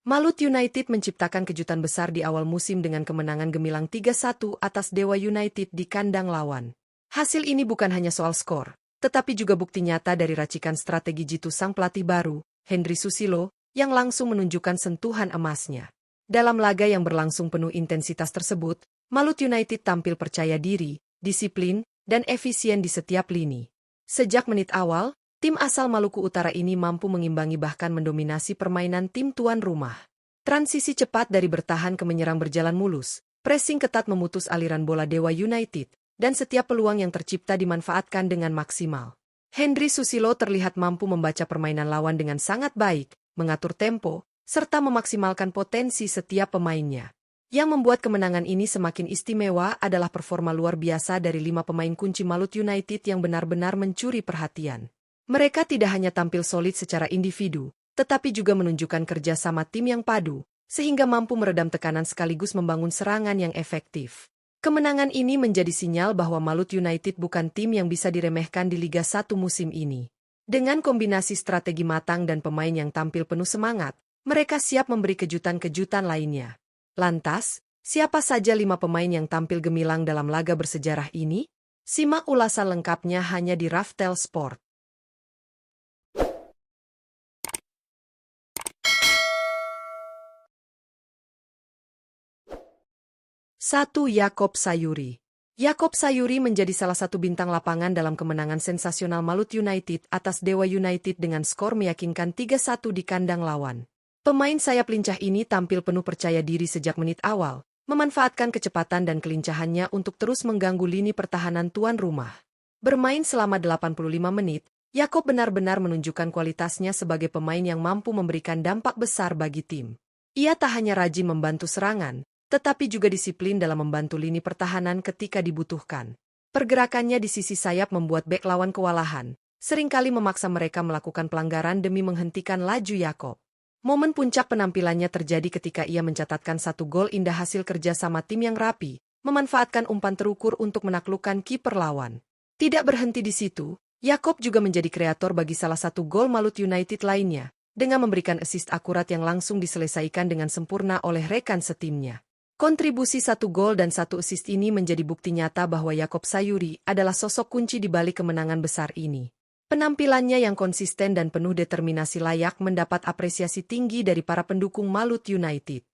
Malut United menciptakan kejutan besar di awal musim dengan kemenangan gemilang 3-1 atas Dewa United di kandang lawan. Hasil ini bukan hanya soal skor, tetapi juga bukti nyata dari racikan strategi jitu sang pelatih baru, Hendry Susilo, yang langsung menunjukkan sentuhan emasnya. Dalam laga yang berlangsung penuh intensitas tersebut, Malut United tampil percaya diri, disiplin, dan efisien di setiap lini. Sejak menit awal, tim asal Maluku Utara ini mampu mengimbangi bahkan mendominasi permainan tim tuan rumah. Transisi cepat dari bertahan ke menyerang berjalan mulus, pressing ketat memutus aliran bola Dewa United, dan setiap peluang yang tercipta dimanfaatkan dengan maksimal. Hendry Susilo terlihat mampu membaca permainan lawan dengan sangat baik, mengatur tempo, serta memaksimalkan potensi setiap pemainnya. Yang membuat kemenangan ini semakin istimewa adalah performa luar biasa dari 5 pemain kunci Malut United yang benar-benar mencuri perhatian. Mereka tidak hanya tampil solid secara individu, tetapi juga menunjukkan kerja sama tim yang padu, sehingga mampu meredam tekanan sekaligus membangun serangan yang efektif. Kemenangan ini menjadi sinyal bahwa Malut United bukan tim yang bisa diremehkan di Liga 1 musim ini. Dengan kombinasi strategi matang dan pemain yang tampil penuh semangat, mereka siap memberi kejutan-kejutan lainnya. Lantas, siapa saja 5 pemain yang tampil gemilang dalam laga bersejarah ini? Simak ulasan lengkapnya hanya di Raftel Sport. 1. Yakob Sayuri. Yakob Sayuri menjadi salah satu bintang lapangan dalam kemenangan sensasional Malut United atas Dewa United dengan skor meyakinkan 3-1 di kandang lawan. Pemain sayap lincah ini tampil penuh percaya diri sejak menit awal, memanfaatkan kecepatan dan kelincahannya untuk terus mengganggu lini pertahanan tuan rumah. Bermain selama 85 menit, Yakob benar-benar menunjukkan kualitasnya sebagai pemain yang mampu memberikan dampak besar bagi tim. Ia tak hanya rajin membantu serangan, tetapi juga disiplin dalam membantu lini pertahanan ketika dibutuhkan. Pergerakannya di sisi sayap membuat bek lawan kewalahan, seringkali memaksa mereka melakukan pelanggaran demi menghentikan laju Yakob. Momen puncak penampilannya terjadi ketika ia mencatatkan 1 gol indah hasil kerja sama tim yang rapi, memanfaatkan umpan terukur untuk menaklukkan kiper lawan. Tidak berhenti di situ, Yakob juga menjadi kreator bagi salah satu gol Malut United lainnya, dengan memberikan assist akurat yang langsung diselesaikan dengan sempurna oleh rekan setimnya. Kontribusi 1 gol dan 1 assist ini menjadi bukti nyata bahwa Yakob Sayuri adalah sosok kunci di balik kemenangan besar ini. Penampilannya yang konsisten dan penuh determinasi layak mendapat apresiasi tinggi dari para pendukung Malut United.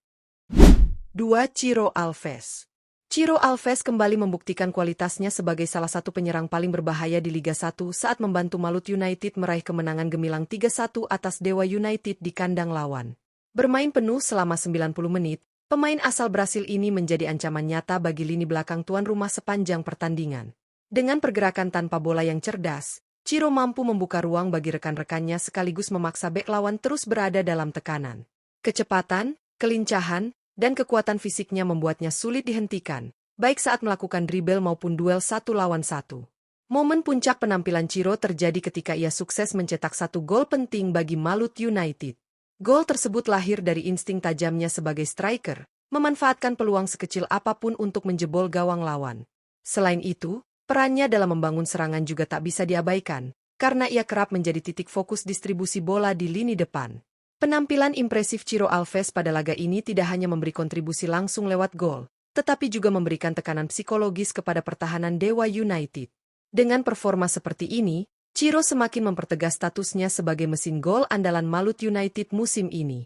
2. Ciro Alves. Ciro Alves kembali membuktikan kualitasnya sebagai salah satu penyerang paling berbahaya di Liga 1 saat membantu Malut United meraih kemenangan gemilang 3-1 atas Dewa United di kandang lawan. Bermain penuh selama 90 menit, pemain asal Brasil ini menjadi ancaman nyata bagi lini belakang tuan rumah sepanjang pertandingan. Dengan pergerakan tanpa bola yang cerdas, Ciro mampu membuka ruang bagi rekan-rekannya sekaligus memaksa bek lawan terus berada dalam tekanan. Kecepatan, kelincahan, dan kekuatan fisiknya membuatnya sulit dihentikan, baik saat melakukan dribble maupun duel 1 lawan 1. Momen puncak penampilan Ciro terjadi ketika ia sukses mencetak 1 gol penting bagi Malut United. Gol tersebut lahir dari insting tajamnya sebagai striker, memanfaatkan peluang sekecil apapun untuk menjebol gawang lawan. Selain itu, perannya dalam membangun serangan juga tak bisa diabaikan, karena ia kerap menjadi titik fokus distribusi bola di lini depan. Penampilan impresif Ciro Alves pada laga ini tidak hanya memberi kontribusi langsung lewat gol, tetapi juga memberikan tekanan psikologis kepada pertahanan Dewa United. Dengan performa seperti ini, Ciro semakin mempertegas statusnya sebagai mesin gol andalan Malut United musim ini.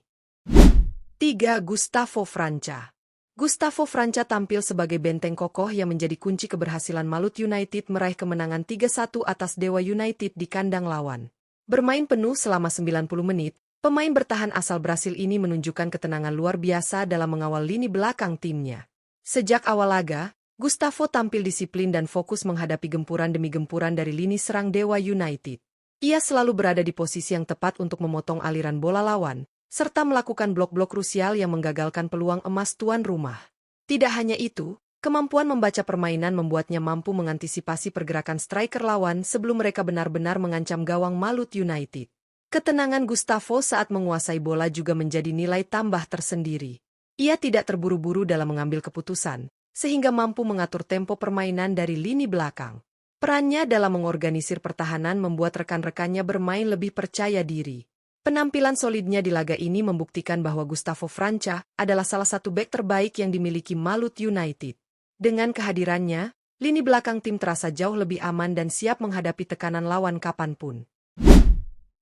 3. Gustavo Franca. Gustavo Franca tampil sebagai benteng kokoh yang menjadi kunci keberhasilan Malut United meraih kemenangan 3-1 atas Dewa United di kandang lawan. Bermain penuh selama 90 menit, pemain bertahan asal Brasil ini menunjukkan ketenangan luar biasa dalam mengawal lini belakang timnya. Sejak awal laga, Gustavo tampil disiplin dan fokus menghadapi gempuran demi gempuran dari lini serang Dewa United. Ia selalu berada di posisi yang tepat untuk memotong aliran bola lawan, serta melakukan blok-blok krusial yang menggagalkan peluang emas tuan rumah. Tidak hanya itu, kemampuan membaca permainan membuatnya mampu mengantisipasi pergerakan striker lawan sebelum mereka benar-benar mengancam gawang Malut United. Ketenangan Gustavo saat menguasai bola juga menjadi nilai tambah tersendiri. Ia tidak terburu-buru dalam mengambil keputusan, sehingga mampu mengatur tempo permainan dari lini belakang. Perannya dalam mengorganisir pertahanan membuat rekan-rekannya bermain lebih percaya diri. Penampilan solidnya di laga ini membuktikan bahwa Gustavo Franca adalah salah satu bek terbaik yang dimiliki Malut United. Dengan kehadirannya, lini belakang tim terasa jauh lebih aman dan siap menghadapi tekanan lawan kapanpun.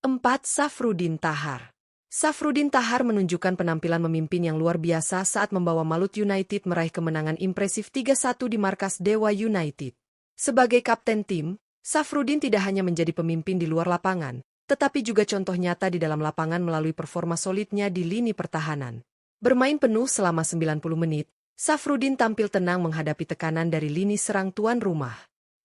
4. Safrudin Tahar. Safrudin Tahar menunjukkan penampilan memimpin yang luar biasa saat membawa Malut United meraih kemenangan impresif 3-1 di markas Dewa United. Sebagai kapten tim, Safrudin tidak hanya menjadi pemimpin di luar lapangan, tetapi juga contoh nyata di dalam lapangan melalui performa solidnya di lini pertahanan. Bermain penuh selama 90 menit, Safrudin tampil tenang menghadapi tekanan dari lini serang tuan rumah.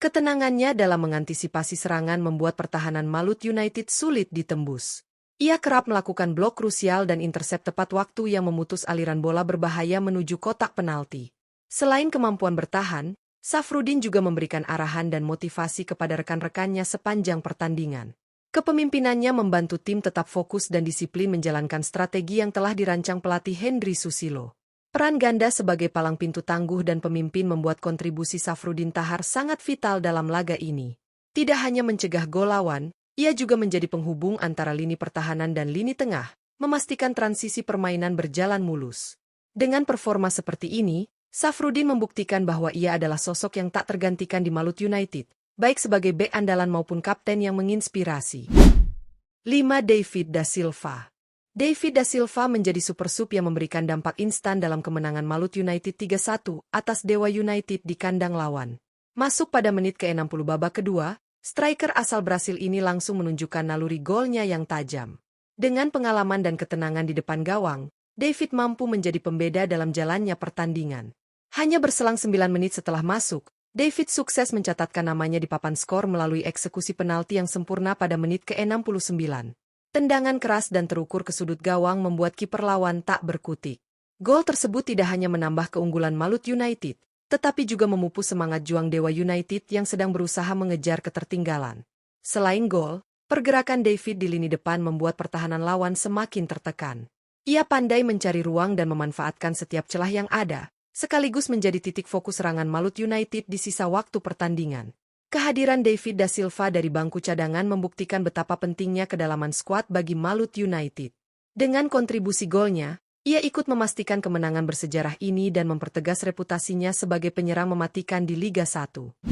Ketenangannya dalam mengantisipasi serangan membuat pertahanan Malut United sulit ditembus. Ia kerap melakukan blok krusial dan intersep tepat waktu yang memutus aliran bola berbahaya menuju kotak penalti. Selain kemampuan bertahan, Safrudin juga memberikan arahan dan motivasi kepada rekan-rekannya sepanjang pertandingan. Kepemimpinannya membantu tim tetap fokus dan disiplin menjalankan strategi yang telah dirancang pelatih Hendry Susilo. Peran ganda sebagai palang pintu tangguh dan pemimpin membuat kontribusi Safrudin Tahar sangat vital dalam laga ini. Tidak hanya mencegah gol lawan, ia juga menjadi penghubung antara lini pertahanan dan lini tengah, memastikan transisi permainan berjalan mulus. Dengan performa seperti ini, Safrudin membuktikan bahwa ia adalah sosok yang tak tergantikan di Malut United, baik sebagai bek andalan maupun kapten yang menginspirasi. 5. David da Silva. David da Silva menjadi super sub yang memberikan dampak instan dalam kemenangan Malut United 3-1 atas Dewa United di kandang lawan. Masuk pada menit ke-60 babak kedua, striker asal Brasil ini langsung menunjukkan naluri golnya yang tajam. Dengan pengalaman dan ketenangan di depan gawang, David mampu menjadi pembeda dalam jalannya pertandingan. Hanya berselang 9 menit setelah masuk, David sukses mencatatkan namanya di papan skor melalui eksekusi penalti yang sempurna pada menit ke-69. Tendangan keras dan terukur ke sudut gawang membuat kiper lawan tak berkutik. Gol tersebut tidak hanya menambah keunggulan Malut United, tetapi juga memupus semangat juang Dewa United yang sedang berusaha mengejar ketertinggalan. Selain gol, pergerakan David di lini depan membuat pertahanan lawan semakin tertekan. Ia pandai mencari ruang dan memanfaatkan setiap celah yang ada, sekaligus menjadi titik fokus serangan Malut United di sisa waktu pertandingan. Kehadiran David da Silva dari bangku cadangan membuktikan betapa pentingnya kedalaman skuad bagi Malut United. Dengan kontribusi golnya, ia ikut memastikan kemenangan bersejarah ini dan mempertegas reputasinya sebagai penyerang mematikan di Liga 1.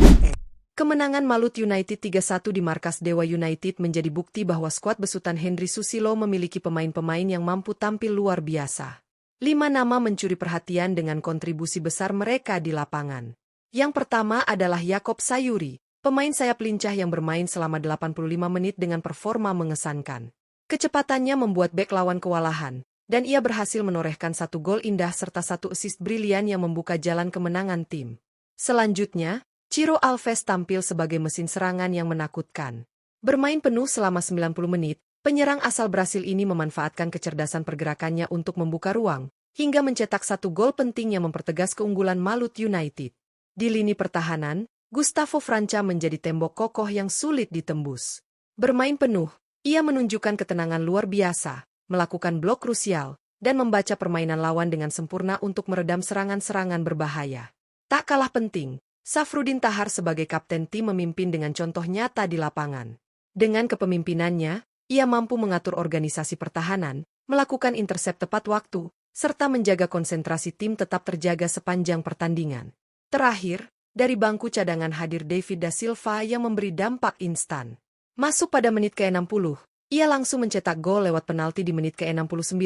Kemenangan Malut United 3-1 di markas Dewa United menjadi bukti bahwa skuad besutan Hendry Susilo memiliki pemain-pemain yang mampu tampil luar biasa. 5 nama mencuri perhatian dengan kontribusi besar mereka di lapangan. Yang pertama adalah Yakob Sayuri, pemain sayap lincah yang bermain selama 85 menit dengan performa mengesankan. Kecepatannya membuat bek lawan kewalahan, dan ia berhasil menorehkan 1 gol indah serta 1 assist brilian yang membuka jalan kemenangan tim. Selanjutnya, Ciro Alves tampil sebagai mesin serangan yang menakutkan. Bermain penuh selama 90 menit, penyerang asal Brasil ini memanfaatkan kecerdasan pergerakannya untuk membuka ruang, hingga mencetak 1 gol penting yang mempertegas keunggulan Malut United. Di lini pertahanan, Gustavo Franca menjadi tembok kokoh yang sulit ditembus. Bermain penuh, ia menunjukkan ketenangan luar biasa, melakukan blok krusial, dan membaca permainan lawan dengan sempurna untuk meredam serangan-serangan berbahaya. Tak kalah penting, Safrudin Tahar sebagai kapten tim memimpin dengan contoh nyata di lapangan. Dengan kepemimpinannya, ia mampu mengatur organisasi pertahanan, melakukan intersep tepat waktu, serta menjaga konsentrasi tim tetap terjaga sepanjang pertandingan. Terakhir, dari bangku cadangan hadir David da Silva yang memberi dampak instan. Masuk pada menit ke-60, ia langsung mencetak gol lewat penalti di menit ke-69,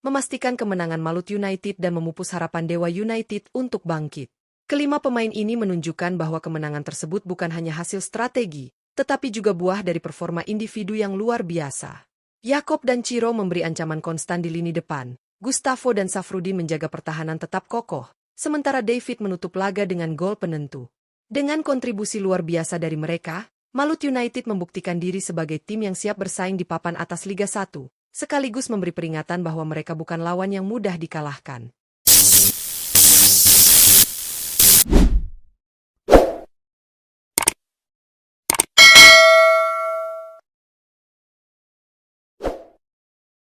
memastikan kemenangan Malut United dan memupus harapan Dewa United untuk bangkit. Kelima pemain ini menunjukkan bahwa kemenangan tersebut bukan hanya hasil strategi, tetapi juga buah dari performa individu yang luar biasa. Yakob dan Ciro memberi ancaman konstan di lini depan, Gustavo dan Safrudin menjaga pertahanan tetap kokoh, sementara David menutup laga dengan gol penentu. Dengan kontribusi luar biasa dari mereka, Malut United membuktikan diri sebagai tim yang siap bersaing di papan atas Liga 1, sekaligus memberi peringatan bahwa mereka bukan lawan yang mudah dikalahkan.